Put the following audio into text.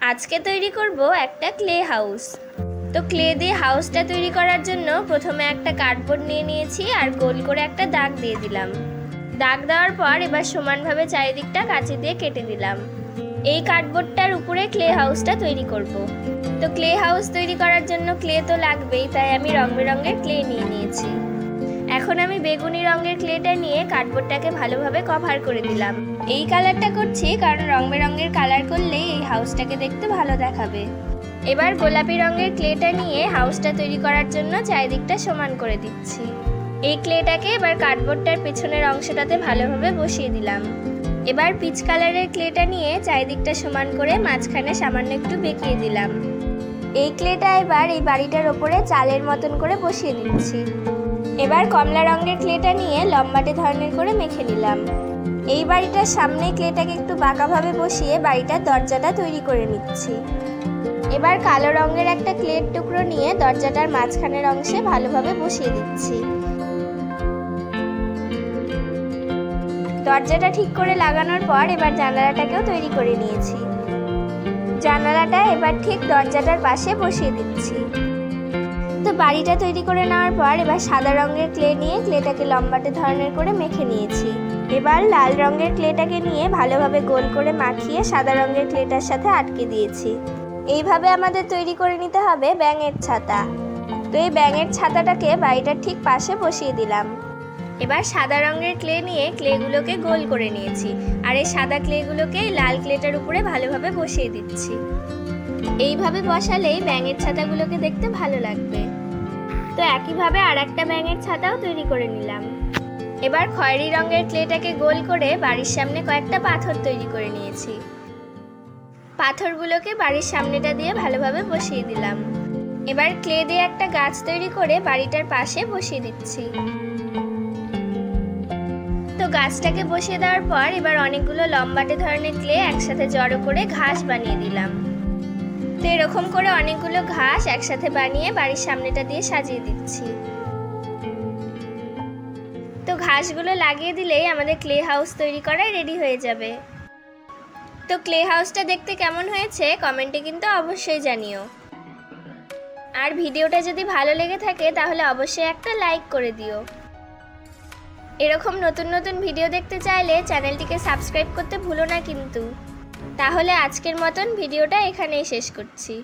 আজকে তৈরি করব একটা ক্লে হাউস। তো ক্লে দিয়ে হাউসটা তৈরি করার জন্য প্রথমে একটা কার্ডবোর্ড নিয়ে নিয়েছি আর গোল করে একটা দাগ দিয়ে দিলাম। দাগ দেওয়ার পর এবার সমানভাবে চারিদিকটা কাঁচি দিয়ে কেটে দিলাম। এই কার্ডবোর্ডটার উপরে ক্লে হাউসটা তৈরি করব। তো ক্লে হাউস তৈরি করার জন্য ক্লে তো লাগবেই, তাই আমি রং বেরঙের ক্লে নিয়ে নিয়েছি। এখন আমি বেগুনি রঙের ক্লেটা নিয়ে কার্ডবোর্ডটাকে ভালোভাবে কভার করে দিলাম। এই কালারটা করছি কারণ রং বেরঙের কালার করলেই এই হাউসটাকে দেখতে ভালো দেখাবে। এবার গোলাপি রঙের ক্লেটা নিয়ে হাউসটা তৈরি করার জন্য চারিদিকটা সমান করে দিচ্ছি। এই ক্লেটাকে এবার কার্ডবোর্ডটার পেছনের অংশটাতে ভালোভাবে বসিয়ে দিলাম। এবার পিচ কালারের ক্লেটা নিয়ে চারিদিকটা সমান করে মাঝখানে সামান্য একটু বেঁকিয়ে দিলাম। এই ক্লেটা এবার এই বাড়িটার ওপরে চালের মতন করে বসিয়ে দিচ্ছি। এবার কমলা রঙের ক্লেটা নিয়ে লম্বাটে ধরনের করে মেখে নিলাম। এই বাড়িটার সামনে ক্লেটাকে একটু বাঁকাভাবে বসিয়ে বাড়িটার দরজাটা তৈরি করে নিচ্ছি। এবার কালো রঙের একটা ক্লের টুকরো নিয়ে দরজাটার মাঝখানের অংশে ভালোভাবে বসিয়ে দিচ্ছি। দরজাটা ঠিক করে লাগানোর পর এবার জানালাটাকেও তৈরি করে নিয়েছি। জানালাটা এবার ঠিক দরজাটার পাশে বসিয়ে দিচ্ছি। তো বাড়িটা তৈরি করে নেওয়ার পর এবার সাদা রঙের ক্লে নিয়ে ক্লেটাকে লম্বাটে ধরনের করে মেখে নিয়েছি। এবার লাল রঙের ক্লেটাকে নিয়ে ভালোভাবে গোল করে মাখিয়ে সাদা রঙের ক্লেটার সাথে আটকে দিয়েছি। এইভাবে আমাদের তৈরি করে নিতে হবে ব্যাঙের ছাতা। তো এই ব্যাঙের ছাতাটাকে বাড়িটার ঠিক পাশে বসিয়ে দিলাম। এবার সাদা রঙের ক্লে নিয়ে ক্লেগুলোকে গোল করে নিয়েছি আর এই সাদা ক্লেগুলোকে লাল ক্লেটার উপরে ভালোভাবে বসিয়ে দিচ্ছি। এইভাবে বসালেই ব্যাঙের ছাতাগুলোকে দেখতে ভালো লাগবে। তো একইভাবে আর একটা ব্যাঙের ছাতাও তৈরি করে নিলাম। এবার খয়েরি রঙের ক্লেটাকে গোল করে বাড়ির সামনে কয়েকটা পাথর তৈরি করে নিয়েছি। পাথরগুলোকে বাড়ির সামনেটা দিয়ে ভালোভাবে বসিয়ে দিলাম। এবার ক্লে দিয়ে একটা গাছ তৈরি করে বাড়িটার পাশে বসিয়ে দিচ্ছি। তো গাছটাকে বসিয়ে দেওয়ার পর এবার অনেকগুলো লম্বাটে ধরনের ক্লে একসাথে জড়ো করে ঘাস বানিয়ে দিলাম। তো এরকম করে অনেকগুলো ঘাস একসাথে বানিয়ে বাড়ির সামনেটা দিয়ে সাজিয়ে দিচ্ছি। তো ঘাসগুলো লাগিয়ে দিলেই আমাদের ক্লে হাউস তৈরি করা রেডি হয়ে যাবে। তো ক্লে হাউসটা দেখতে কেমন হয়েছে কমেন্টে কিন্তু অবশ্যই জানিও। আর ভিডিওটা যদি ভালো লেগে থাকে তাহলে অবশ্যই একটা লাইক করে দিও। এরকম নতুন নতুন ভিডিও দেখতে চাইলে চ্যানেলটিকে সাবস্ক্রাইব করতে ভুলো না কিন্তু। তাহলে আজকের মতন ভিডিওটা এখানেই শেষ করছি।